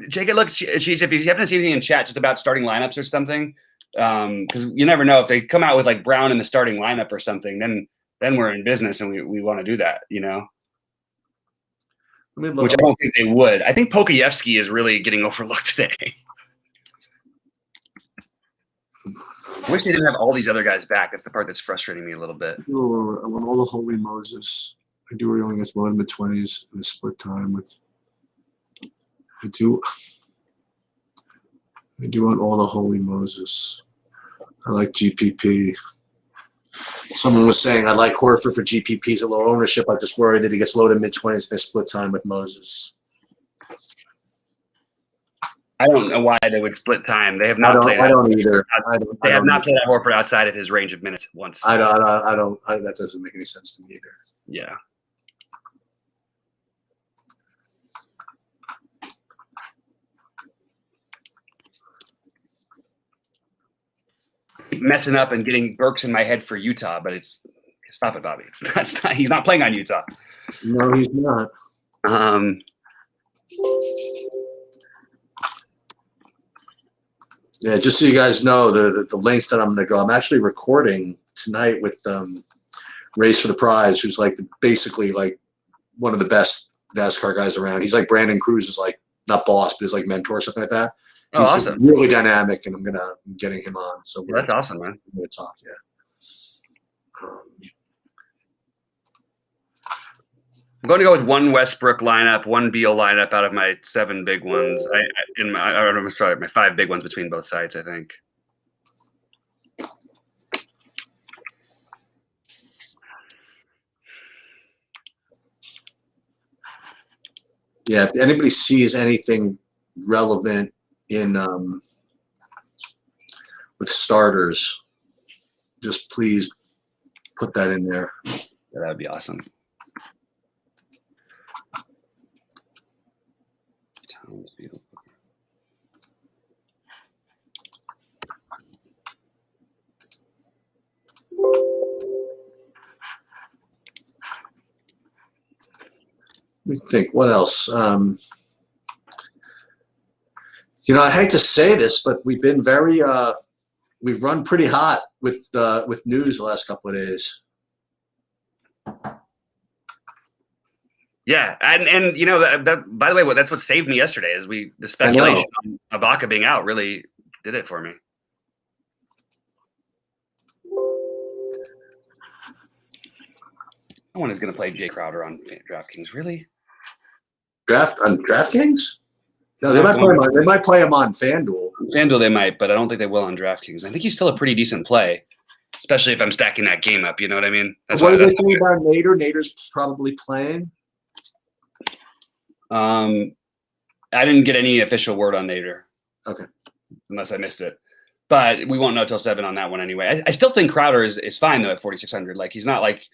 Take a look, Cheese, if you happen to see anything in chat just about starting lineups or something, because you never know if they come out with like Brown in the starting lineup or something, then we're in business and we want to do that, Which I don't think they would. I think Pokusevski is really getting overlooked today. I wish they didn't have all these other guys back. That's the part that's frustrating me a little bit. I want all the Holy Moses. I do really against low to mid-20s in a split time with. I do want all the Holy Moses. I like GPP. Someone was saying I like Horford for GPPs at low ownership. I just worry that he gets low to mid-20s in a split time with Moses. I don't know why they would split time. They have not played. I don't either. They have not played Horford outside of his range of minutes once. I don't. That doesn't make any sense to me either. Yeah. Messing up and getting Burks in my head for Utah, but stop it, Bobby. It's not. He's not playing on Utah. No, he's not. Yeah, just so you guys know, the lengths that I'm going to go. I'm actually recording tonight with Race for the Prize, who's basically one of the best NASCAR guys around. He's like Brandon Cruz's not boss, but his mentor or something like that. Oh, he's awesome! Really dynamic, and I'm getting him on. So that's awesome, man. I'm going to talk. Yeah. I'm going to go with one Westbrook lineup, one Beal lineup out of my 7 big ones. My 5 big ones between both sides, I think. Yeah, if anybody sees anything relevant in with starters, just please put that in there. Yeah, that would be awesome. Let me think. What else? I hate to say this, but we've been very we've run pretty hot with news the last couple of days. Yeah, and that by the way, that's what saved me yesterday. Is the speculation on Ibaka being out really did it for me. No one is going to play Jay Crowder on DraftKings, really? On DraftKings? No, they might play him on FanDuel. FanDuel they might, but I don't think they will on DraftKings. I think he's still a pretty decent play, especially if I'm stacking that game up. You know what I mean? What are they saying about Nader? Nader's probably playing. I didn't get any official word on Nader. Okay. Unless I missed it. But we won't know till 7 on that one anyway. I still think Crowder is fine though at 4,600. Like he's not like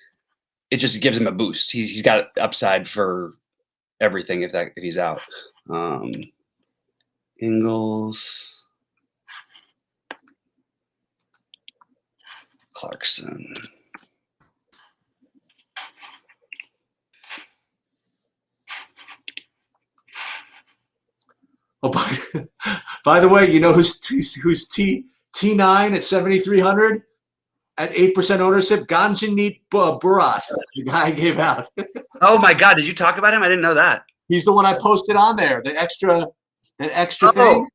it just gives him a boost. He's got upside for everything if he's out. Ingles, Clarkson. Oh, by the way, you know who's T9 at 7,300 at 8% ownership? Ganjinit Burat, the guy I gave out. Oh my God! Did you talk about him? I didn't know that. He's the one I posted on there. That extra thing.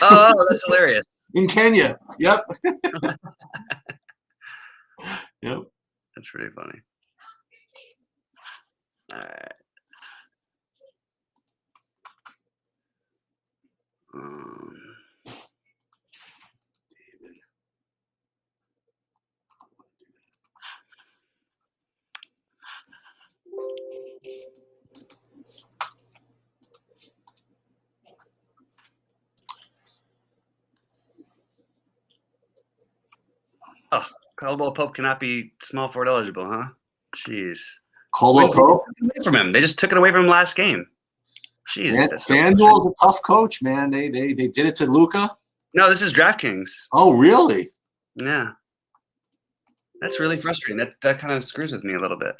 Oh, that's hilarious. In Kenya. Yep. Yep. That's pretty funny. All right. Oh, Caldwell Pope cannot be small forward eligible, huh? Jeez. Caldwell Pope? Away from him. They just took it away from him last game. Jeez. FanDuel's a tough coach, man. They did it to Luka. No, this is DraftKings. Oh, really? Yeah. That's really frustrating. That kind of screws with me a little bit.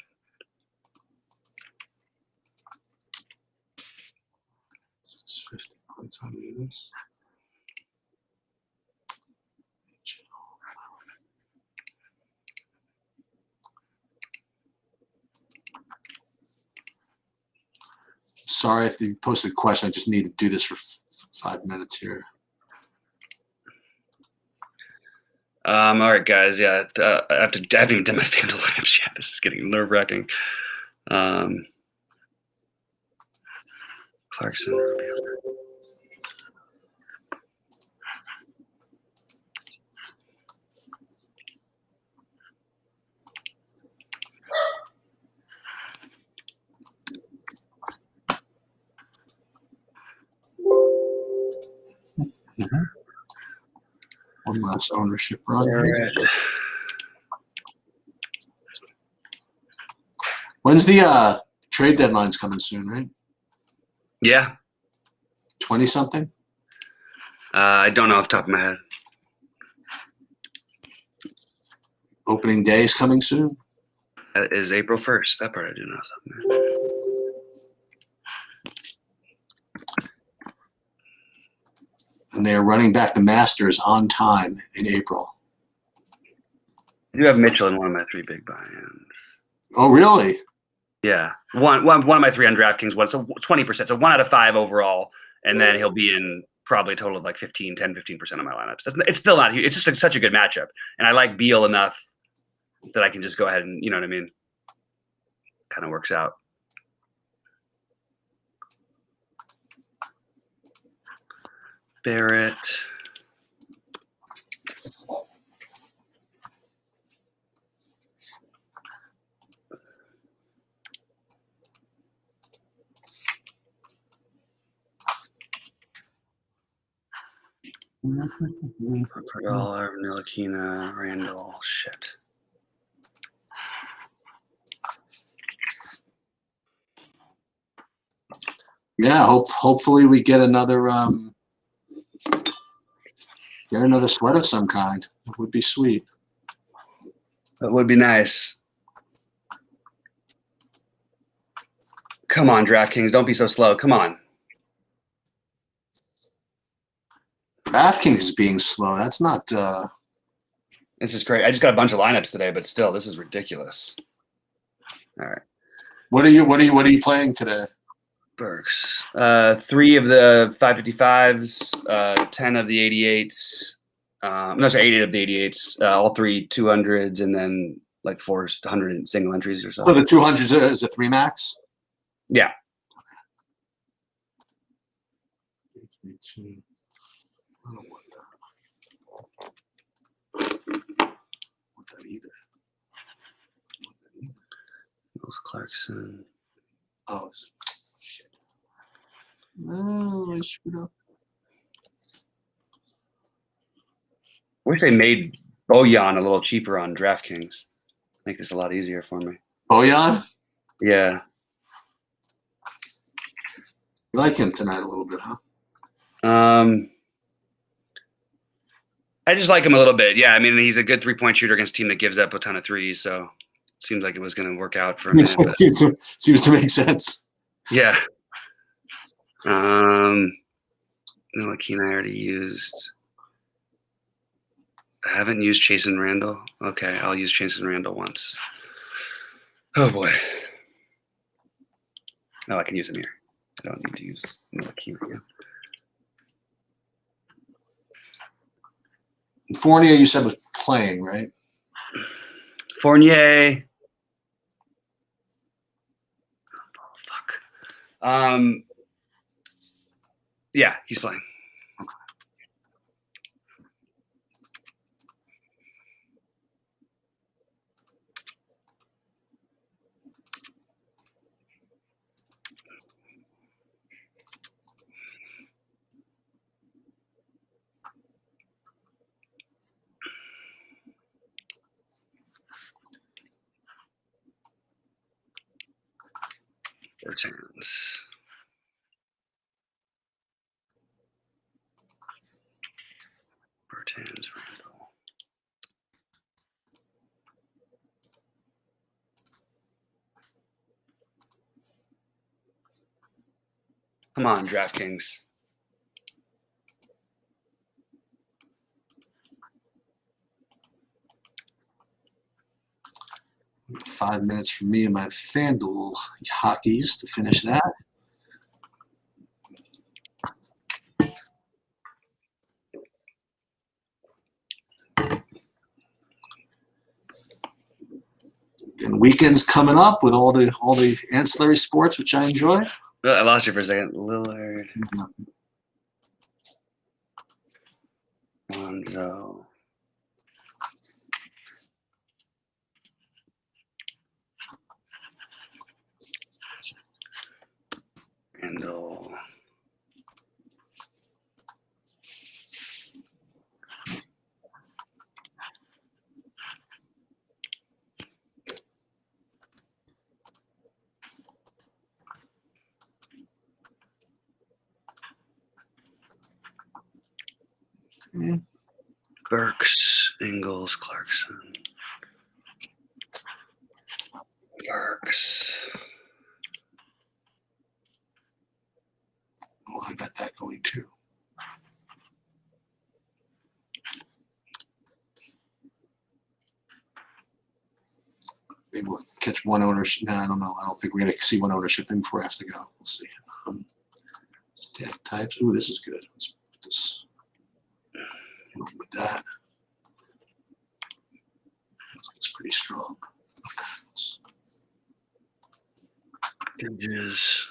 Sorry if you posted a question. I just need to do this for 5 minutes here. All right, guys. Yeah, I haven't even done my FanDuel lineups yet. This is getting nerve-wracking. Clarkson. Mm-hmm. One last ownership run. Right. When's the trade deadline's coming soon, right? Yeah. 20-something? I don't know off the top of my head. Opening day is coming soon? That is April 1st. That part I do know something. And they are running back the Masters on time in April. I do have Mitchell in one of my 3 big buy-ins. Oh, really? Yeah. One of my 3 on DraftKings. So 20%. So 1 out of 5 overall. And then he'll be in probably a total of like 15% of my lineups. It's still not huge. It's just such a good matchup. And I like Beal enough that I can just go ahead and, you know what I mean? Kind of works out. Barrett. Dollar, Ntilikina, Randall. Shit. Yeah, hopefully we get another sweat of some kind. It would be sweet. That would be nice. Come on, DraftKings, don't be so slow. Come on. DraftKings is being slow. That's not. This is great. I just got a bunch of lineups today, but still, this is ridiculous. All right. What are you playing today? Burks. 3 of the 555s, 10 of the 88s. No, sorry, 88 of the 88s. All 3 200s, and then like 400 single entries or so. So the 200s is a 3 max. Yeah. I don't want that either. Mills Clarkson. Oh, shit. Oh, I screwed up. Wish they made Bojan a little cheaper on DraftKings. Make this a lot easier for me. Bojan? Yeah. You like him tonight a little bit, huh? I just like him a little bit. Yeah, I mean, he's a good 3-point shooter against a team that gives up a ton of threes, so it seems like it was going to work out for a minute. But Seems to make sense. yeah. Ntilikina I already used. I haven't used Chasson Randall. Okay, I'll use Chasson Randall once. Oh boy. No, I can use him here. I don't need to use Ntilikina again. Fournier, you said, was playing, right? Fournier. Oh, fuck. Yeah, he's playing. Bertans. Randall. Come on, DraftKings. Five minutes for me and my FanDuel hockeys to finish that. And weekends coming up with all the ancillary sports, which I enjoy. I lost you for a second. Lillard. Lonzo. Randall. Burks, Ingles, Clarkson. Burks. Oh, I bet that going too. Maybe we'll catch one ownership. No, I don't know. I don't think we're going to see one ownership thing before I have to go. We'll see. Stack types. Ooh, this is good. Let's put this with that. It's pretty strong. Edges.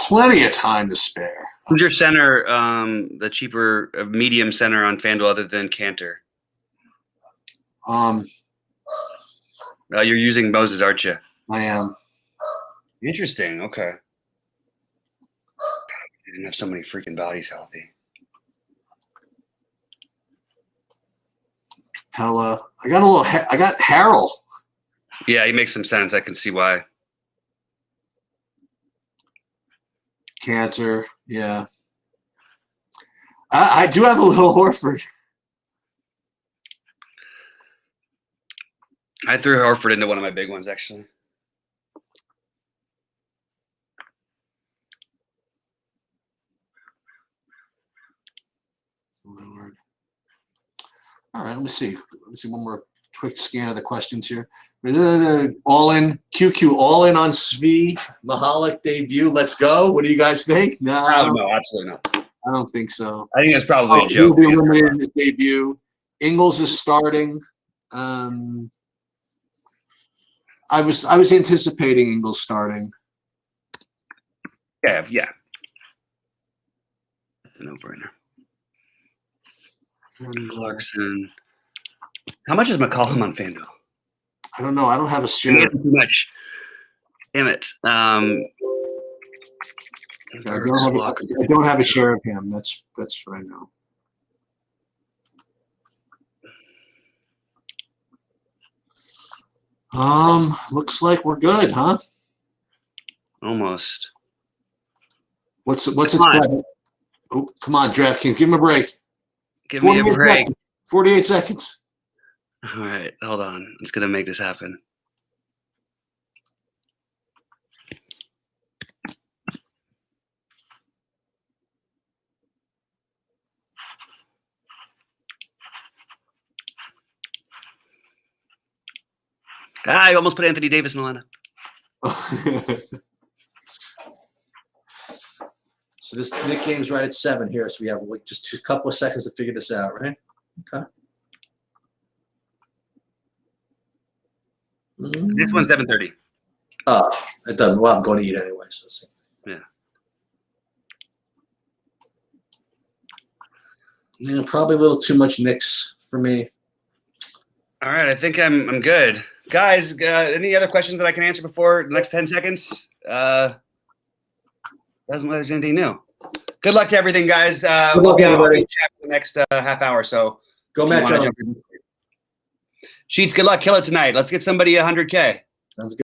plenty of time to spare. Who's your center, the cheaper medium center on FanDuel other than Cantor? You're using Moses, aren't you? I am. Interesting. Okay. I didn't have so many freaking bodies healthy. Capella. I got Harrell. Yeah, he makes some sense. I can see why. Cantor. Yeah. I do have a little Horford. I threw Horford into one of my big ones, actually. Lord. All right, let me see one more quick scan of the questions here. All in, QQ, all in on Svi Mahalik debut. Let's go. What do you guys think? No, absolutely not. I don't think so. I think that's probably a joke. He'll be eliminated in his debut. Ingles is starting. I was anticipating Ingles starting. Yeah. That's a no-brainer. Clarkson. How much is McCollum on FanDuel? I don't know. I don't have a share. Too much. Damn it. I don't have a share of him. That's what I know. Looks like we're good, huh? Almost. What's it spread? Oh, come on, DraftKings, give him a break. Give me a break. Seconds. 48 seconds. All right, hold on. It's gonna make this happen. I almost put Anthony Davis in the lineup. So this Nick game's right at 7 here, so we have just a couple of seconds to figure this out, right? Okay. This one's 7:30. Oh, it doesn't. Well, I'm going to eat anyway, so let's see. Yeah, probably a little too much Knicks for me. All right, I think I'm good. Guys, any other questions that I can answer before the next 10 seconds? Doesn't look like there's anything new. Good luck to everything, guys. We'll be on chat for the next half hour. So go, Matt. Sheets, good luck. Kill it tonight. Let's get somebody 100K. Sounds good.